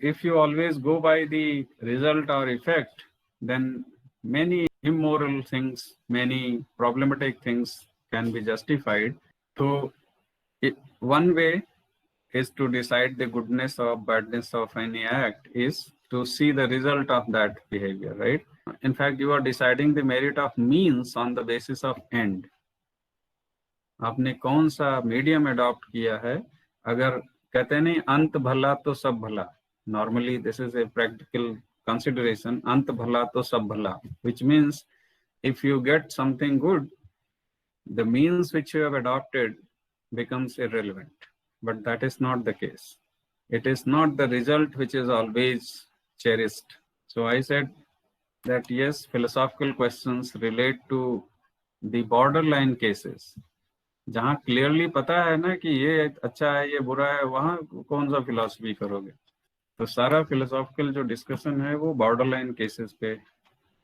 if you always go by the result or effect, then many immoral things, many problematic things can be justified. So one way is to decide the goodness or badness of any act is to see the result of that behavior, right? In fact, you are deciding the merit of means on the basis of end. आपने कौन सा medium adopt किया है? अगर कहते नहीं अंत भला तो सब भला, normally this is a practical consideration, अंत भला तो सब भला, which means if you get something good, the means which you have adopted becomes irrelevant. But that is not the case. It is not the result which is always cherished. So I said that yes, philosophical questions relate to the borderline cases. जहाँ clearly पता है ना कि ये अच्छा है ये बुरा है, वहाँ कौन सा फिलॉसफी करोगे? तो सारा फिलोसॉफिकल जो डिस्कशन है वो बॉर्डरलाइन केसेस पे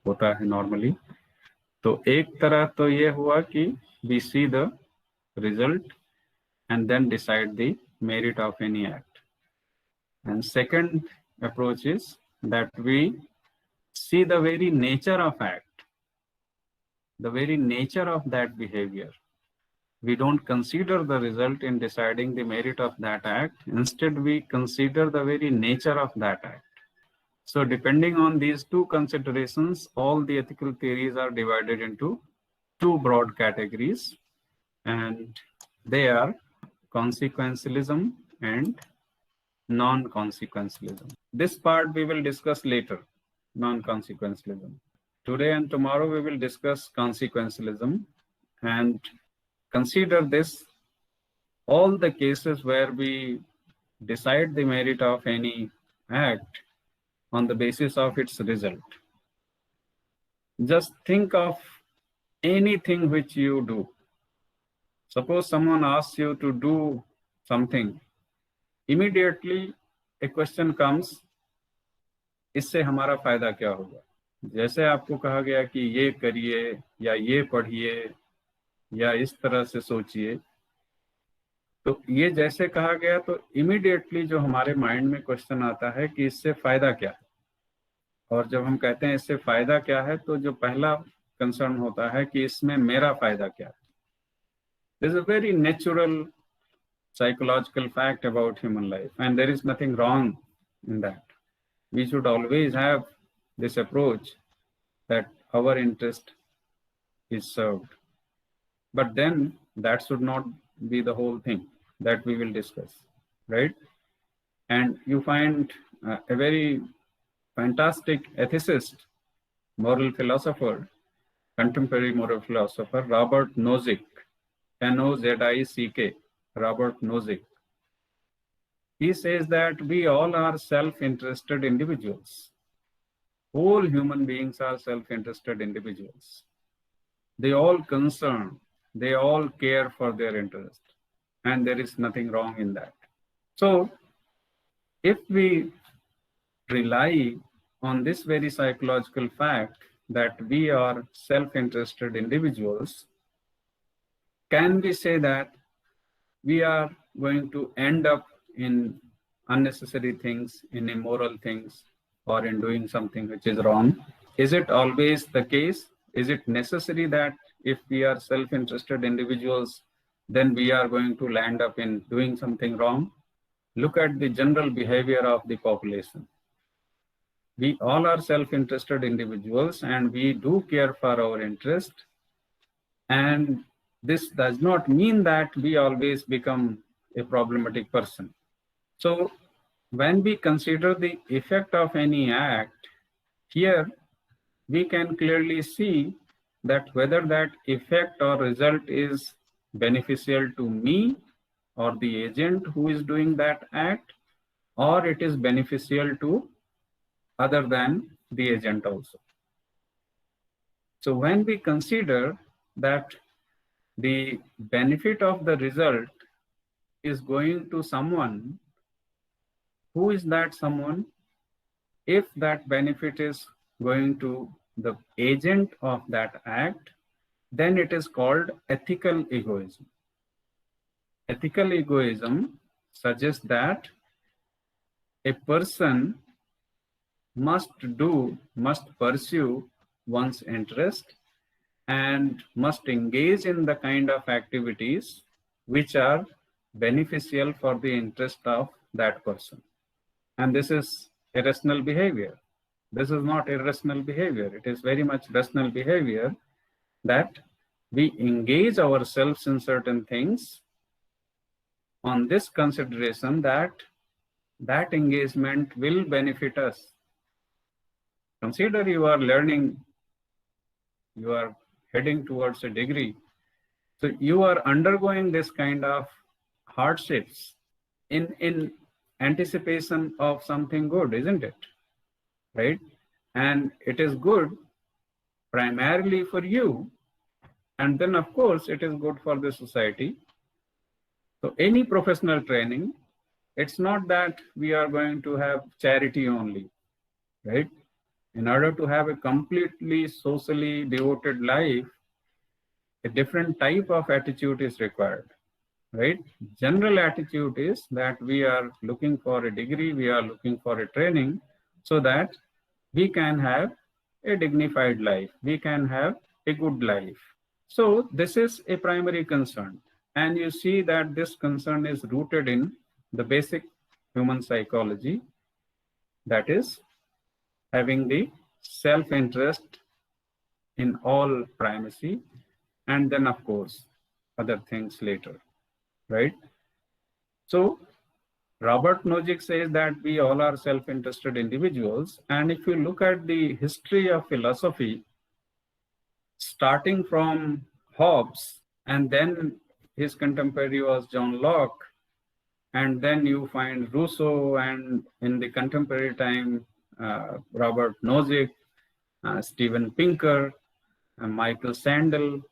होता है नॉर्मली. तो एक तरह तो ये हुआ कि we see the result and then decide the merit of any act. And second approach is that we see the very nature of act, the very nature of that behavior. We don't consider the result in deciding the merit of that act. Instead, we consider the very nature of that act. So depending on these two considerations, all the ethical theories are divided into two broad categories, and they are consequentialism and non-consequentialism. This part we will discuss later, non-consequentialism. Today and tomorrow we will discuss consequentialism and consider this all the cases where we decide the merit of any act on the basis of its result. Just think of anything which you do. Suppose someone asks you to do something, immediately a question comes, इससे हमारा फायदा क्या होगा? जैसे आपको कहा गया कि ये करिए या ये पढ़िए या इस तरह से सोचिए, तो ये जैसे कहा गया तो इमीडिएटली जो हमारे माइंड में क्वेश्चन आता है कि इससे फायदा क्या है. और जब हम कहते हैं इससे फायदा क्या है, तो जो पहला कंसर्न होता है कि इसमें मेरा फायदा क्या है. This is a very natural psychological fact about human life, and there is nothing wrong in that. We should always have this approach that our interest is served. But then that should not be the whole thing that we will discuss, right? And you find a very fantastic ethicist, moral philosopher, contemporary moral philosopher, Robert Nozick, Nozick, Robert Nozick. He says that we all are self-interested individuals. All human beings are self-interested individuals. They all concern, they all care for their interest, and there is nothing wrong in that. So, if we rely on this very psychological fact that we are self-interested individuals, can we say that we are going to end up in unnecessary things, in immoral things, or in doing something which is wrong? Is it always the case? Is it necessary that if we are self-interested individuals, then we are going to land up in doing something wrong? Look at the general behavior of the population. We all are self-interested individuals and we do care for our interest. And this does not mean that we always become a problematic person. So when we consider the effect of any act, here we can clearly see that whether that effect or result is beneficial to me or the agent who is doing that act, or it is beneficial to other than the agent also. So when we consider that the benefit of the result is going to someone, who is that someone? If that benefit is going to the agent of that act, then it is called ethical egoism. Ethical egoism suggests that a person must pursue one's interest and must engage in the kind of activities which are beneficial for the interest of that person. And this is a rational behavior. This is not irrational behavior. It is very much rational behavior that we engage ourselves in certain things on this consideration that that engagement will benefit us. Consider you are learning, you are heading towards a degree. So you are undergoing this kind of hardships in anticipation of something good, isn't it? Right? And it is good primarily for you. And then, of course, it is good for the society. So any professional training, it's not that we are going to have charity only, right? In order to have a completely socially devoted life, a different type of attitude is required, right? General attitude is that we are looking for a degree, we are looking for a training so that we can have a dignified life, we can have a good life. So this is a primary concern. And you see that this concern is rooted in the basic human psychology, that is having the self-interest in all primacy, and then of course other things later, right? So Robert Nozick says that we all are self-interested individuals, and if you look at the history of philosophy, starting from Hobbes, and then his contemporary was John Locke, and then you find Rousseau, and in the contemporary time, Robert Nozick, Steven Pinker, Michael Sandel.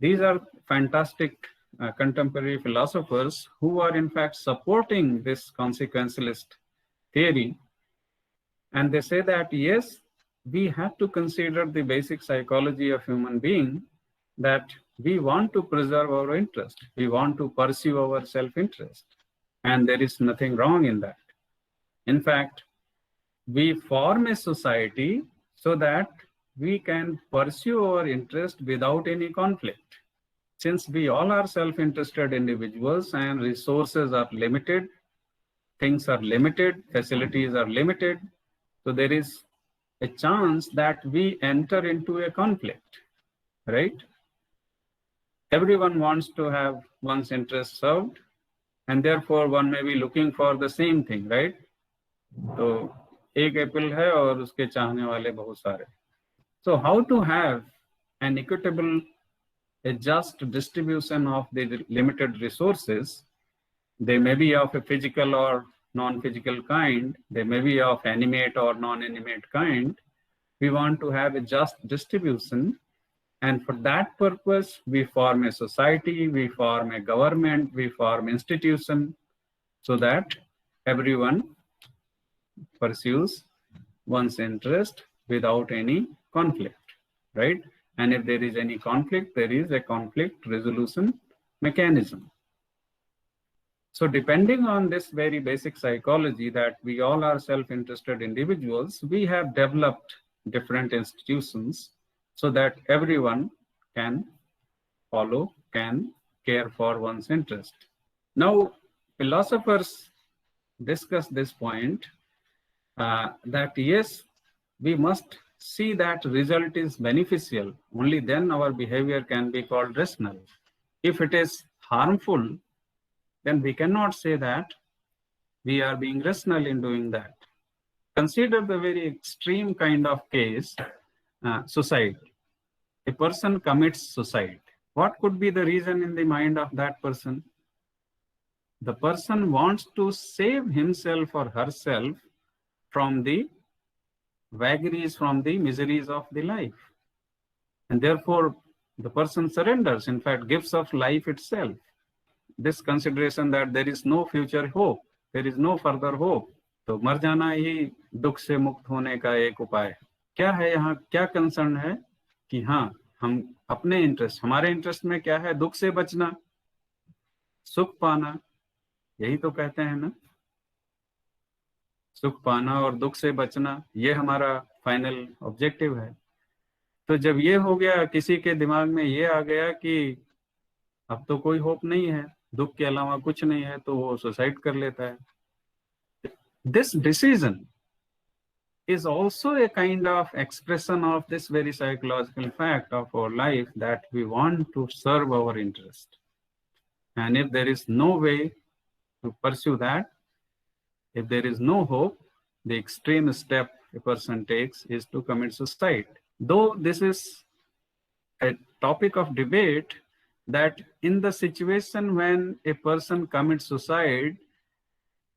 These are fantastic contemporary philosophers who are in fact supporting this consequentialist theory. And they say that, yes, we have to consider the basic psychology of human being, that we want to preserve our interest. We want to pursue our self-interest. And there is nothing wrong in that. In fact, we form a society so that we can pursue our interest without any conflict. Since we all are self-interested individuals and resources are limited, things are limited, facilities are limited, so there is a chance that we enter into a conflict, right? Everyone wants to have one's interest served, and therefore one may be looking for the same thing, right? So एक Apple है और उसके चाहने वाले बहुत सारे. So how to have an equitable, a just distribution of the limited resources? They may be of a physical or non-physical kind. They may be of animate or non-animate kind. We want to have a just distribution. And for that purpose, we form a society, we form a government, we form institution so that everyone pursues one's interest without any conflict, right? And if there is any conflict, there is a conflict resolution mechanism. So depending on this very basic psychology that we all are self-interested individuals, we have developed different institutions so that everyone can follow, can care for one's interest. Now, philosophers discuss this point that yes, we must see that result is beneficial. Only then our behavior can be called rational. If it is harmful, then we cannot say that we are being rational in doing that. Consider the very extreme kind of case, suicide. A person commits suicide. What could be the reason in the mind of that person? The person wants to save himself or herself from the vagaries, from the miseries of the life. And therefore, the person surrenders, in fact, gives of life itself. This consideration that there is no future hope, there is no further hope. तो मर जाना ही दुख से मुक्त होने का एक उपाय है. क्या है यहाँ, क्या कंसर्न है कि हाँ, हम अपने इंटरेस्ट, हमारे इंटरेस्ट में क्या है? दुख से बचना, सुख पाना, यही तो कहते हैं ना. सुख पाना और दुख से बचना, ये हमारा फाइनल ऑब्जेक्टिव है। तो जब ये हो गया, किसी के दिमाग में ये आ गया कि अब तो कोई होप नहीं है, दुख के अलावा कुछ नहीं है, तो वो सुसाइड कर लेता है। This decision is also a kind of expression of this very psychological fact of our life, that we want to serve our interest. And if there is no way to pursue that, if there is no hope, the extreme step a person takes is to commit suicide. Though this is a topic of debate, that in the situation when a person commits suicide,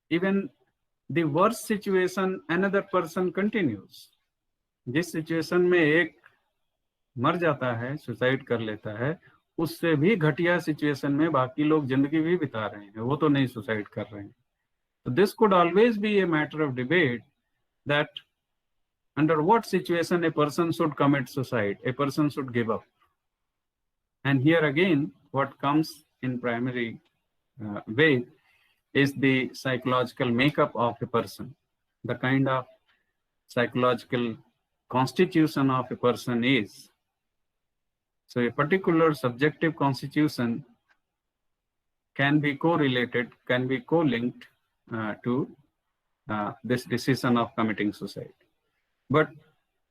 even the worst situation, another person continues. जिस situation में एक मर जाता है, suicide कर लेता है, उससे भी घटिया सिचुएशन में बाकी लोग जिंदगी भी बिता रहे हैं, वो तो नहीं सुसाइड कर रहे हैं. So this could always be a matter of debate, that under what situation a person should commit suicide, a person should give up. And here again, what comes in primary way is the psychological makeup of a person, the kind of psychological constitution of a person is. So a particular subjective constitution can be correlated, can be co-linked to this decision of committing suicide. But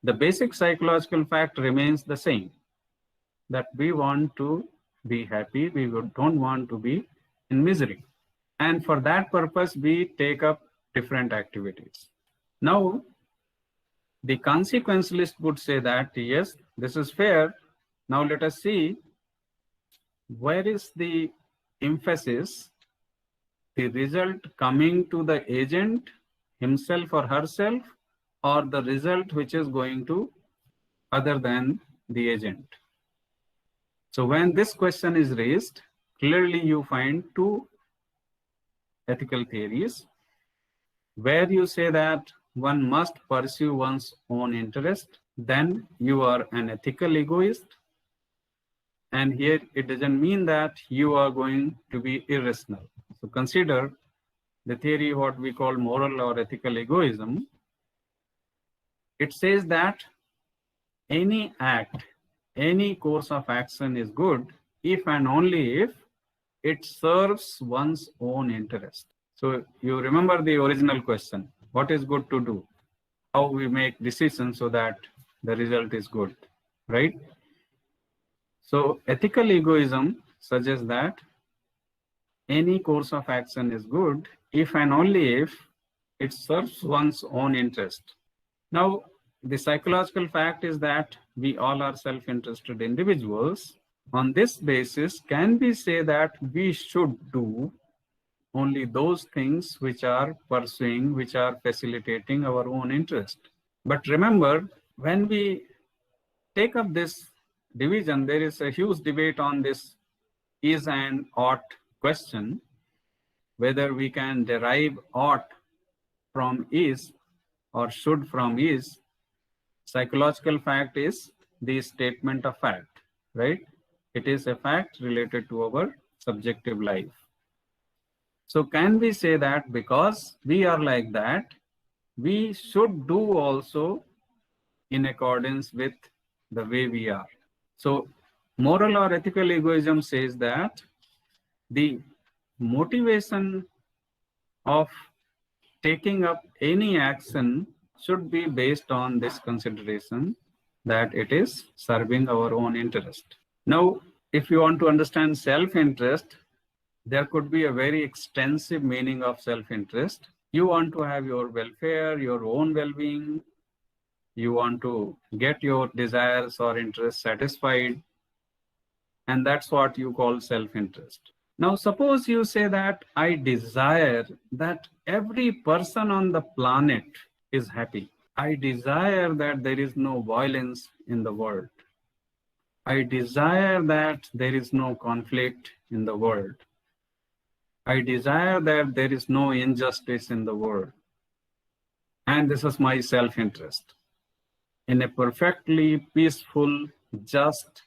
the basic psychological fact remains the same, that we want to be happy, we don't want to be in misery. And for that purpose, we take up different activities. Now, the consequentialist would say that, yes, this is fair. Now let us see, where is the emphasis, the result coming to the agent himself or herself, or the result which is going to other than the agent. So when this question is raised, clearly you find two ethical theories where you say that one must pursue one's own interest, then you are an ethical egoist. And here it doesn't mean that you are going to be irrational. So consider the theory, what we call moral or ethical egoism. It says that any act, any course of action is good if and only if it serves one's own interest. So you remember the original question, what is good to do? How we make decisions so that the result is good, right? So ethical egoism suggests that any course of action is good if and only if it serves one's own interest. Now, the psychological fact is that we all are self-interested individuals. On this basis, can we say that we should do only those things which are pursuing, which are facilitating our own interest? But remember, when we take up this division, there is a huge debate on this is and ought question, whether we can derive ought from is or should from is. Psychological fact is the statement of fact, right? It is a fact related to our subjective life. So can we say that because we are like that, we should do also in accordance with the way we are? So moral or ethical egoism says that the motivation of taking up any action should be based on this consideration that it is serving our own interest. Now, if you want to understand self-interest, there could be a very extensive meaning of self-interest. You want to have your welfare, your own well-being. You want to get your desires or interests satisfied. And that's what you call self-interest. Now, suppose you say that I desire that every person on the planet is happy. I desire that there is no violence in the world. I desire that there is no conflict in the world. I desire that there is no injustice in the world. And this is my self-interest. In a perfectly peaceful, just,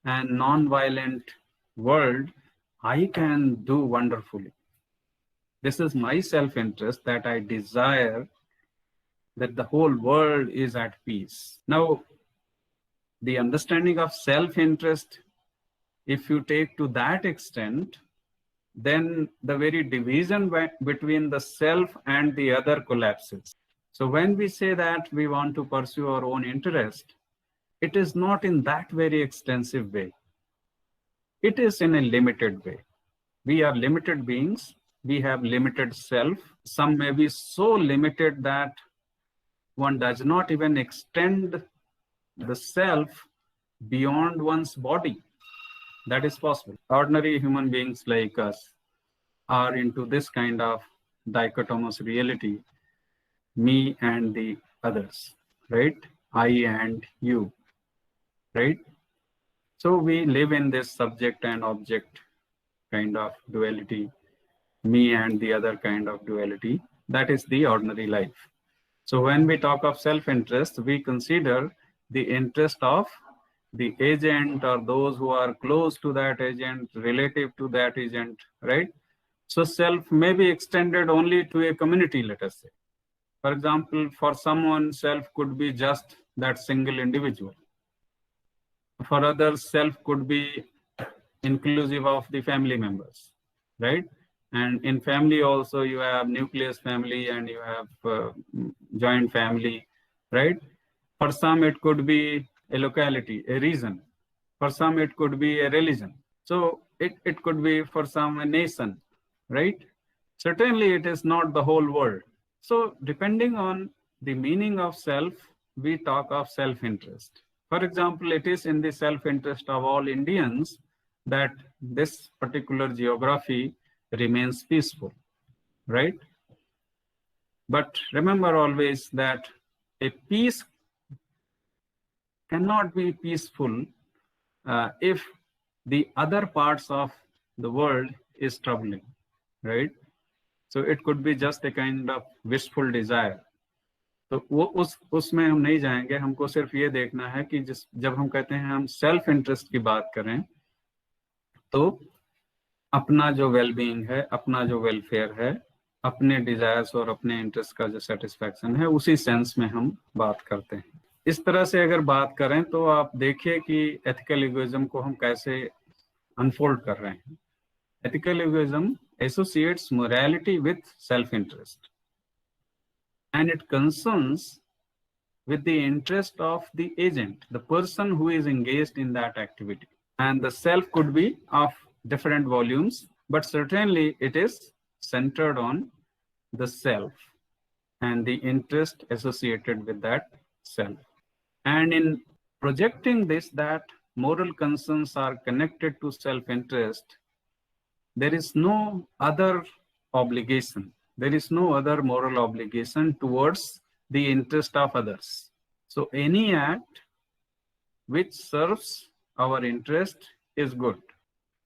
and non-violent world, I can do wonderfully. This is my self-interest, that I desire that the whole world is at peace. Now, the understanding of self-interest, if you take to that extent, then the very division between the self and the other collapses. So when we say that we want to pursue our own interest, it is not in that very extensive way. It is in a limited way. We are limited beings. We have limited self. Some may be so limited that one does not even extend the self beyond one's body. That is possible. Ordinary human beings like us are into this kind of dichotomous reality, me and the others, right? I and you, right? So we live in this subject and object kind of duality, me and the other kind of duality. That is the ordinary life. So when we talk of self-interest, we consider the interest of the agent or those who are close to that agent, relative to that agent, right? So self may be extended only to a community, let us say. For example, for someone, self could be just that single individual. For others, self could be inclusive of the family members, right? And in family also, you have nucleus family and you have joint family, right? For some, it could be a locality, a region. For some, it could be a religion. So it could be for some a nation, right? Certainly, it is not the whole world. So depending on the meaning of self, we talk of self-interest. For example, it is in the self-interest of all Indians that this particular geography remains peaceful, right? But remember always that a peace cannot be peaceful if the other parts of the world is troubling, right? So it could be just a kind of wishful desire. तो वो उसमें हम नहीं जाएंगे. हमको सिर्फ ये देखना है कि जब हम कहते हैं हम सेल्फ इंटरेस्ट की बात करें, तो अपना जो वेलबीइंग है, अपना जो वेलफेयर है, अपने डिजायर्स और अपने इंटरेस्ट का जो सेटिस्फैक्शन है, उसी सेंस में हम बात करते हैं. इस तरह से अगर बात करें तो आप देखिए कि एथिकल इगोइज्म को हम कैसे अनफोल्ड कर रहे हैं. Ethical egoism associates morality with self-interest, and it concerns with the interest of the agent, the person who is engaged in that activity. And the self could be of different volumes, but certainly it is centered on the self and the interest associated with that self. And in projecting this, that moral concerns are connected to self-interest, there is no other obligation. There is no other moral obligation towards the interest of others. So any act which serves our interest is good.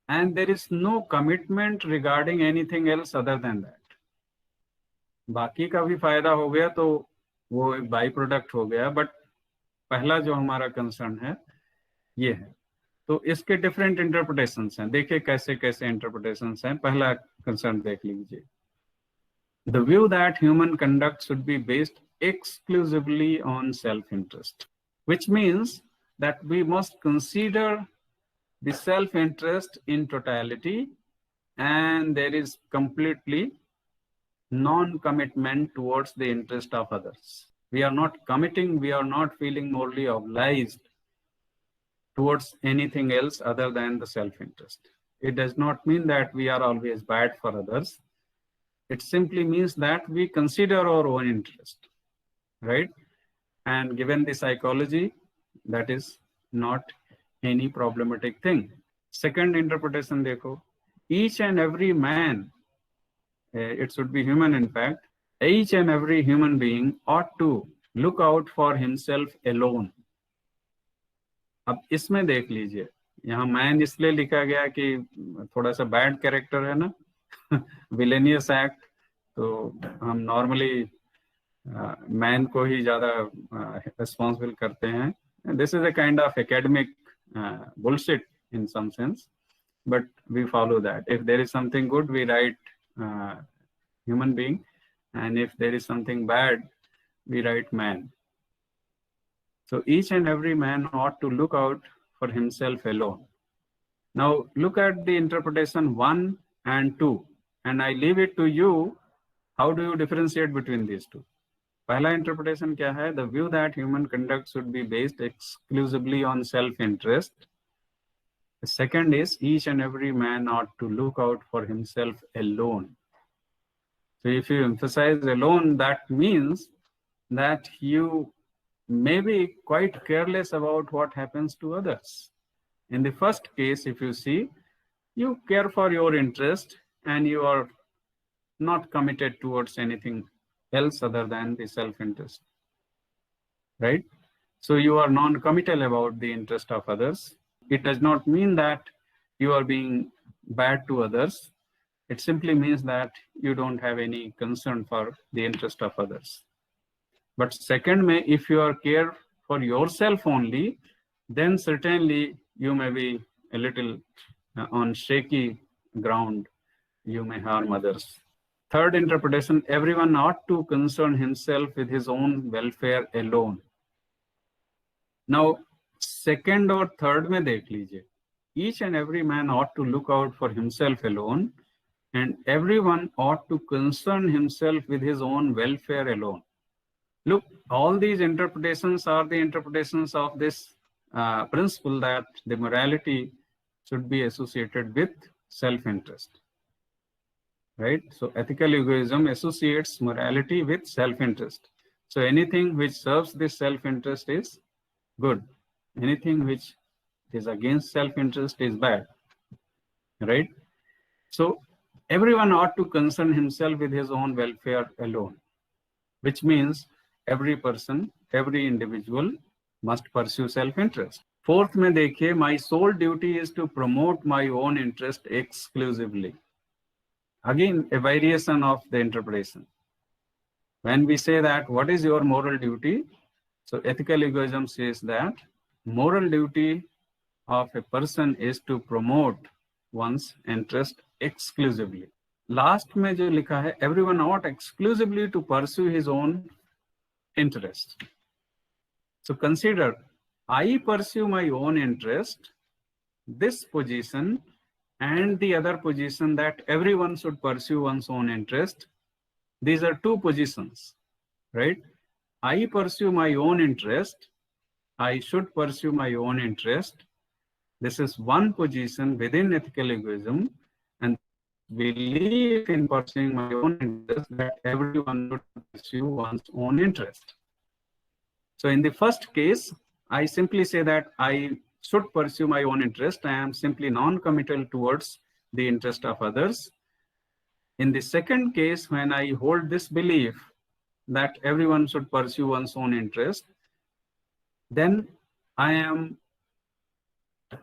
And there is no commitment regarding anything else other than that. बाकी का भी फायदा हो गया तो वो एक by product हो गया, बट पहला जो हमारा कंसर्न है ये है. तो इसके डिफरेंट इंटरप्रिटेशंस हैं. देखिए कैसे कैसे इंटरप्रिटेशंस हैं. पहला कंसर्न देख लीजिए. The view that human conduct should be based exclusively on self-interest, which means that we must consider the self-interest in totality, and there is completely non-commitment towards the interest of others. We are not committing, we are not feeling morally obliged towards anything else other than the self-interest. It does not mean that we are always bad for others. It simply means that we consider our own interest, right? And given the psychology, that is not any problematic thing. Second interpretation, dekho, each and every man, it should be human in fact, each and every human being ought to look out for himself alone. अब इसमें देख लीजिए, यहाँ man इसलिए लिखा गया कि थोड़ा सा बैड कैरेक्टर है ना, विलेनियस एक्ट, तो हम नॉर्मली मैन को ही ज्यादा रिस्पॉन्सिबल करते हैं. This is a kind of academic bullshit in some sense, but we follow that. If there is something good, we write human being, and if there is something bad, we write man. So each and every man ought to look out for himself alone. Now look at the interpretation 1 and 2, and I leave it to you. How do you differentiate between these two? पहला interpretation क्या है? The view that human conduct should be based exclusively on self-interest. The second is each and every man ought to look out for himself alone. So if you emphasize alone, that means that you may be quite careless about what happens to others. In the first case, if you see, you care for your interest and you are not committed towards anything else other than the self-interest, right? So you are non-committal about the interest of others. It does not mean that you are being bad to others. It simply means that you don't have any concern for the interest of others. But second, if you are care for yourself only, then certainly you may be a little on shaky ground. You may harm others. Third interpretation, everyone ought to concern himself with his own welfare alone. Now, second और third में देख लीजिए, each and every man ought to look out for himself alone, and everyone ought to concern himself with his own welfare alone. Look, all these interpretations are the interpretations of this principle that the morality should be associated with self-interest, right? So ethical egoism associates morality with self-interest. So anything which serves this self-interest is good. Anything which is against self-interest is bad, right? So everyone ought to concern himself with his own welfare alone, which means every person, every individual must pursue self-interest. Fourth में देखिए, my sole duty is to promote my own interest exclusively. Again, a variation of the interpretation. When we say that, what is your moral duty? So ethical egoism says that moral duty of a person is to promote one's interest exclusively. Last में जो लिखा है, everyone ought exclusively to pursue his own interest. So consider, I pursue my own interest, this position, and the other position that everyone should pursue one's own interest. These are two positions, right? I pursue my own interest. I should pursue my own interest. This is one position within ethical egoism, and believe in pursuing my own interest that everyone should pursue one's own interest. So in the first case, I simply say that I should pursue my own interest. I am simply non-committal towards the interest of others. In the second case, when I hold this belief that everyone should pursue one's own interest, then I am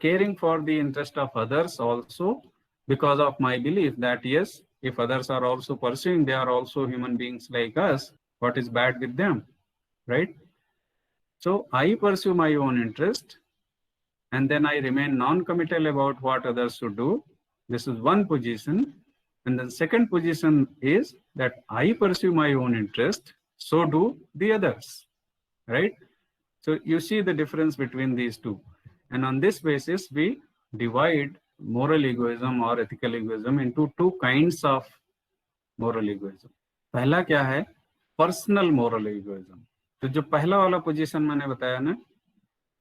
caring for the interest of others also, because of my belief that yes, if others are also pursuing, they are also human beings like us. What is bad with them, right? So I pursue my own interest, and then I remain non-committal about what others should do. This is one position. And the second position is that I pursue my own interest, so do the others, right? So you see the difference between these two. And on this basis, we divide moral egoism or ethical egoism into two kinds of moral egoism. पहला क्या है? Personal moral egoism. तो जो पहला वाला position मैंने बताया ना,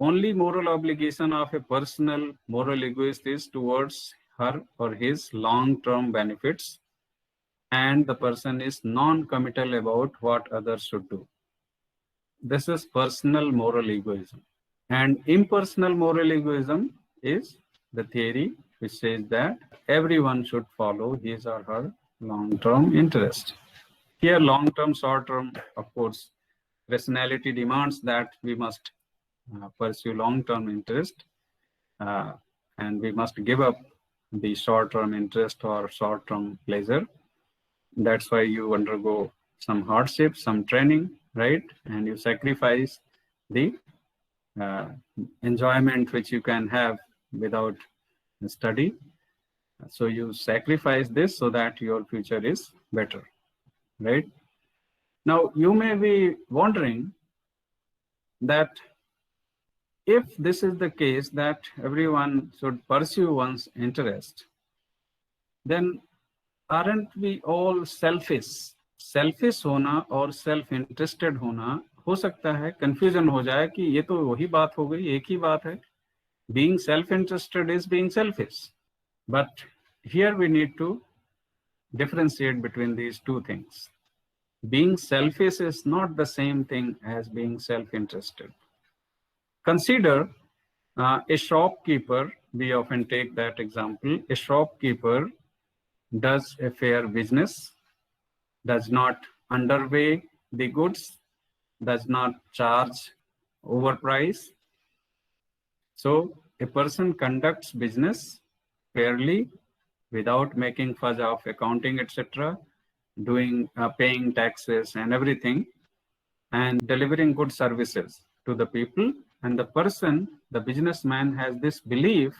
only moral obligation of a personal moral egoist is towards her or his long-term benefits, and the person is non-committal about what others should do. This is personal moral egoism. And impersonal moral egoism is the theory which says that everyone should follow his or her long-term interest. Here, long-term, short-term, of course, rationality demands that we must pursue long-term interest, and we must give up the short-term interest or short-term pleasure. That's why you undergo some hardship, some training, right? And you sacrifice the enjoyment which you can have without study. So you sacrifice this so that your future is better. right? Now, you may be wondering that if this is the case, that everyone should pursue one's interest, then aren't we all selfish? Selfish होना और self interested होना, हो सकता है confusion हो जाए कि ये तो वही बात हो गई, एक ही बात है. Being self-interested is being selfish. But here we need to differentiate between these two things. Being selfish is not the same thing as being self-interested. Consider a shopkeeper. We often take that example. A shopkeeper does a fair business, does not underweigh the goods, does not charge overprice. So a person conducts business fairly without making fuzz of accounting, etc., doing paying taxes and everything, and delivering good services to the people. And the person, the businessman, has this belief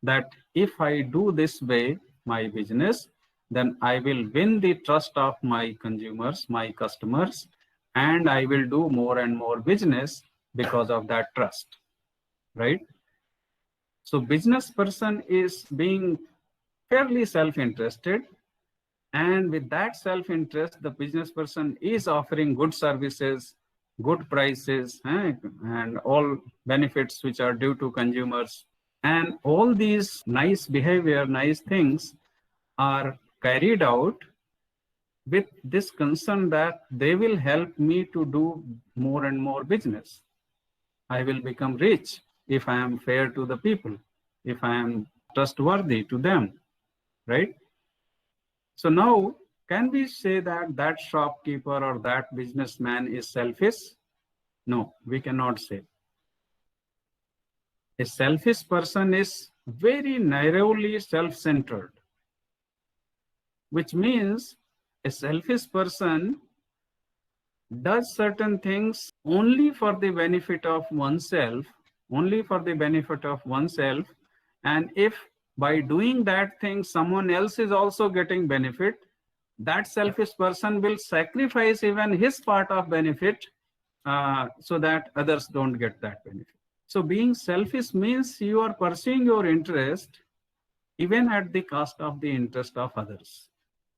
that if I do this way my business, then I will win the trust of my consumers, my customers, and I will do more and more business because of that trust, right? So business person is being fairly self-interested, and with that self-interest, the business person is offering good services, good prices, and all benefits which are due to consumers. And all these nice behavior, nice things are carried out with this concern that they will help me to do more and more business. I will become rich if I am fair to the people, if I am trustworthy to them, right? So now, can we say that that shopkeeper or that businessman is selfish? No, we cannot say. A selfish person is very narrowly self-centered, which means a selfish person does certain things only for the benefit of oneself, only for the benefit of oneself. And if by doing that thing, someone else is also getting benefit, that selfish person will sacrifice even his part of benefit so that others don't get that benefit. So being selfish means you are pursuing your interest even at the cost of the interest of others.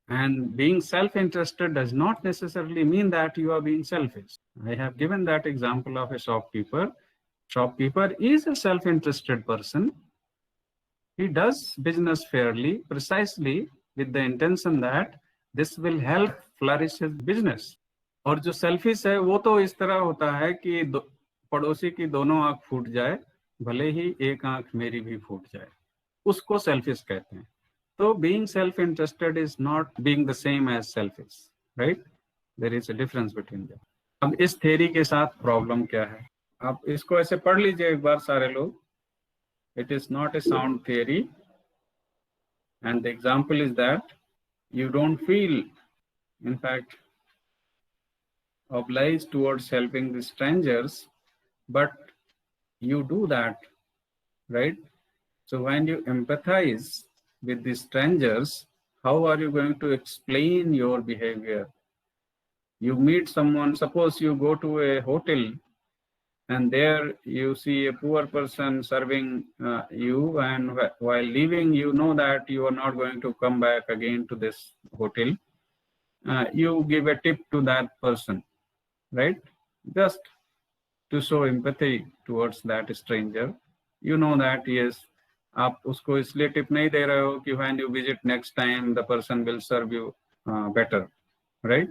And being self-interested does not necessarily mean that you are being selfish. I have given that example of a shopkeeper. Shopkeeper is a self-interested person. He does business fairly, precisely with the intention that this will help flourish his business. और जो selfish है वो तो इस तरह होता है कि पड़ोसी की दोनों आंख फूट जाए, भले ही एक आंख मेरी भी फूट जाए, उसको selfish कहते हैं. So being self-interested is not being the same as selfish, right? There is a difference between them. अब इस theory के साथ problem क्या है? आप इसको ऐसे पढ़ लीजिए एक बार सारे लोग. It is not a sound theory, and the example is that you don't feel, in fact, obliged towards helping the strangers, but you do that, right? So when you empathize with the strangers, how are you going to explain your behavior? You meet someone, suppose you go to a hotel and there you see a poor person serving you, and while leaving, you know that you are not going to come back again to this hotel. You give a tip to that person, right? Just to show empathy towards that stranger. You know that, yes, आप उसको इसलिए tip नहीं दे रहे हो कि when you visit next time the person will serve you better, right?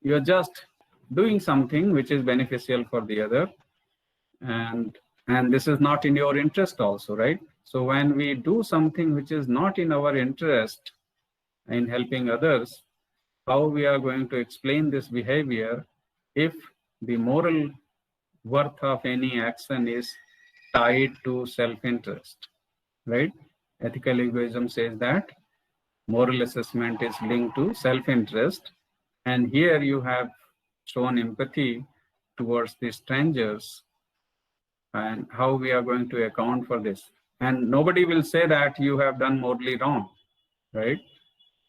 You're just doing something which is beneficial for the other, and this is not in your interest also, right? So when we do something which is not in our interest in helping others, how we are going to explain this behavior if the moral worth of any action is tied to self-interest, right? Ethical egoism says that moral assessment is linked to self-interest, and here you have shown empathy towards the strangers, and how we are going to account for this. And nobody will say that you have done morally wrong, right?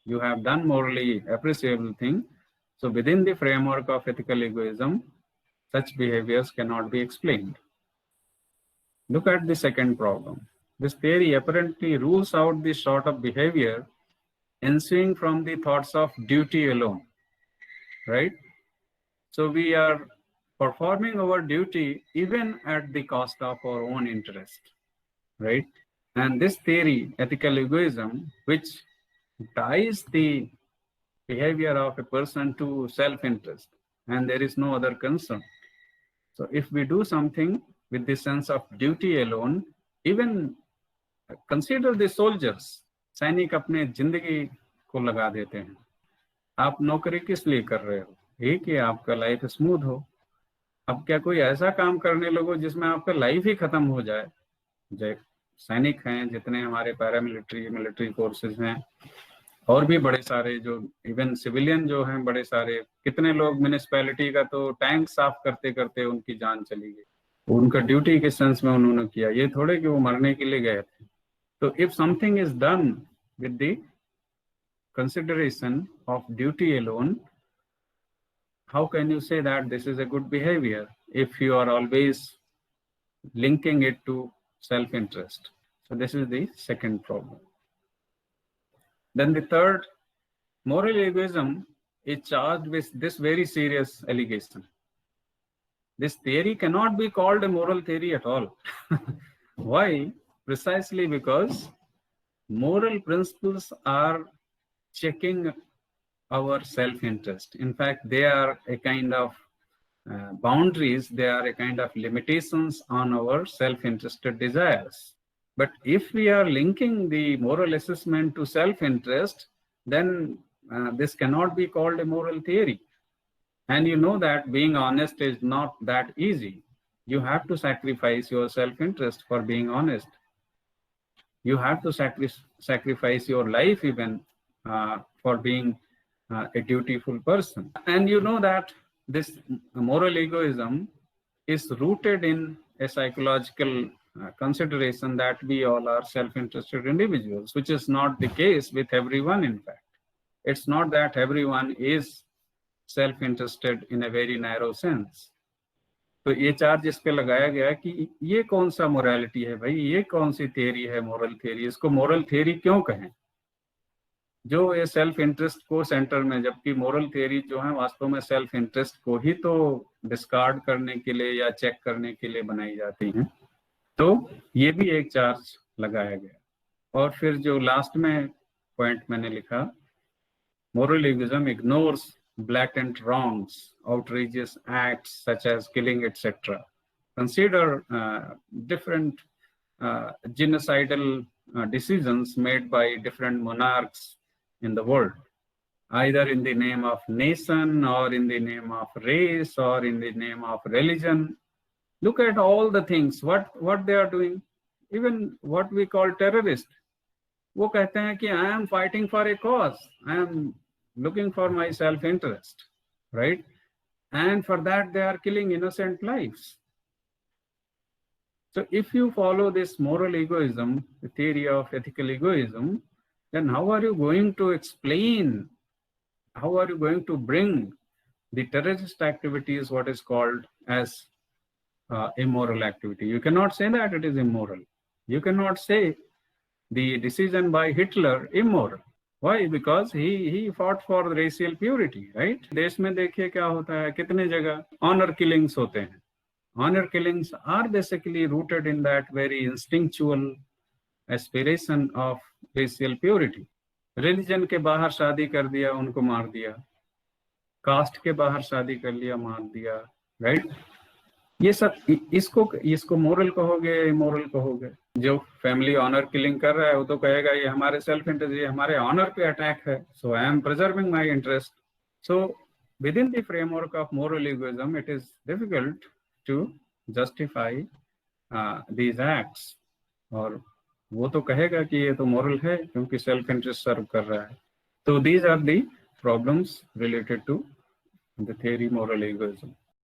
You have done morally appreciable thing, So within the framework of ethical egoism, such behaviors cannot be explained. Look at the second problem. This theory apparently rules out the sort of behavior ensuing from the thoughts of duty alone, right? So we are performing our duty even at the cost of our own interest, right? And this theory, ethical egoism, which ties the behavior of a person to self-interest, and there is no other concern. So if we do something with the sense of duty alone, even consider the soldiers, सैनिक अपने जिंदगी को लगा देते हैं. आप नौकरी किस लिए कर रहे हो? ये कि आपका लाइफ स्मूथ हो. अब क्या कोई ऐसा काम करने लगो जिसमें आपका लाइफ ही खत्म हो जाए? सैनिक हैं, जितने हमारे पैरामिलिट्री मिलिट्री फोर्सेस हैं, और भी बड़े सारे जो इवन सिविलियन जो हैं बड़े सारे, कितने लोग म्यूनिसिपैलिटी का तो टैंक साफ करते करते उनकी जान चली गई. उनका ड्यूटी के सेंस में उन्होंने किया, ये थोड़े कि वो मरने के लिए गए थे. तो if something is done with the consideration of duty alone, how can you say that this is a good behavior if you are always linking it to self-interest? So this is the second problem. Then the third, moral egoism is charged with this very serious allegation. This theory cannot be called a moral theory at all. Why? Precisely because moral principles are checking our self-interest. In fact, they are a kind of boundaries, they are a kind of limitations on our self-interested desires. But if we are linking the moral assessment to self-interest, then this cannot be called a moral theory. And you know that being honest is not that easy. You have to sacrifice your self-interest for being honest. You have to sacrifice your life even for being a dutiful person. And you know that this moral egoism is rooted in a psychological consideration that we all are self-interested individuals, which is not the case with everyone. In fact, it's not that everyone is self-interested in a very narrow sense. तो ये charge इस पे लगाया गया कि ये कौन सा मोरालिटी है भाई, ये कौन सी थियरी है मोरल थियरी, इसको मोरल थियरी क्यों कहें, जो ये सेल्फ इंटरेस्ट को सेंटर में, जबकि मोरल थियरी जो है वास्तव में सेल्फ इंटरेस्ट को ही तो डिस्कार्ड करने के लिए या चेक करने के लिए बनाई जाती हैं. तो ये भी एक चार्ज लगाया गया. और फिर जो लास्ट में पॉइंट मैंने लिखा, moral egoism ignores blatant wrongs, outrageous acts such as killing, etc. Consider different genocidal decisions made by different monarchs in the world, either in the name of nation or in the name of race or in the name of religion. Look at all the things, what they are doing. Even what we call terrorist, वो कहते हैं कि I am fighting for a cause, I am looking for my self-interest, right? And for that they are killing innocent lives. So if you follow this moral egoism, the theory of ethical egoism, then how are you going to explain, how are you going to bring the terrorist activities, what is called as immoral activity? You cannot say that it is immoral. You cannot say the decision by Hitler immoral. Why? Because he fought for racial purity, right? देश में देखिए क्या होता है, कितने जगह honor killings होते हैं. Honor killings are basically rooted in that very instinctual aspiration of racial purity. Religion के बाहर शादी कर दिया, उनको मार दिया. Caste के बाहर शादी कर लिया, मार दिया, right? ये सब इसको मोरल कहोगे, इमोरल कहोगे. जो फैमिली ऑनर किलिंग कर रहा है वो तो कहेगा ये हमारे सेल्फ इंटरेस्ट, ये हमारे ऑनर पे अटैक है, so I am preserving my interest. So within the framework of moral egoism it is difficult to justify these acts. और वो तो कहेगा कि ये तो मोरल है क्योंकि सेल्फ इंटरेस्ट सर्व कर रहा है. तो these are the problems related to the theory moral egoism.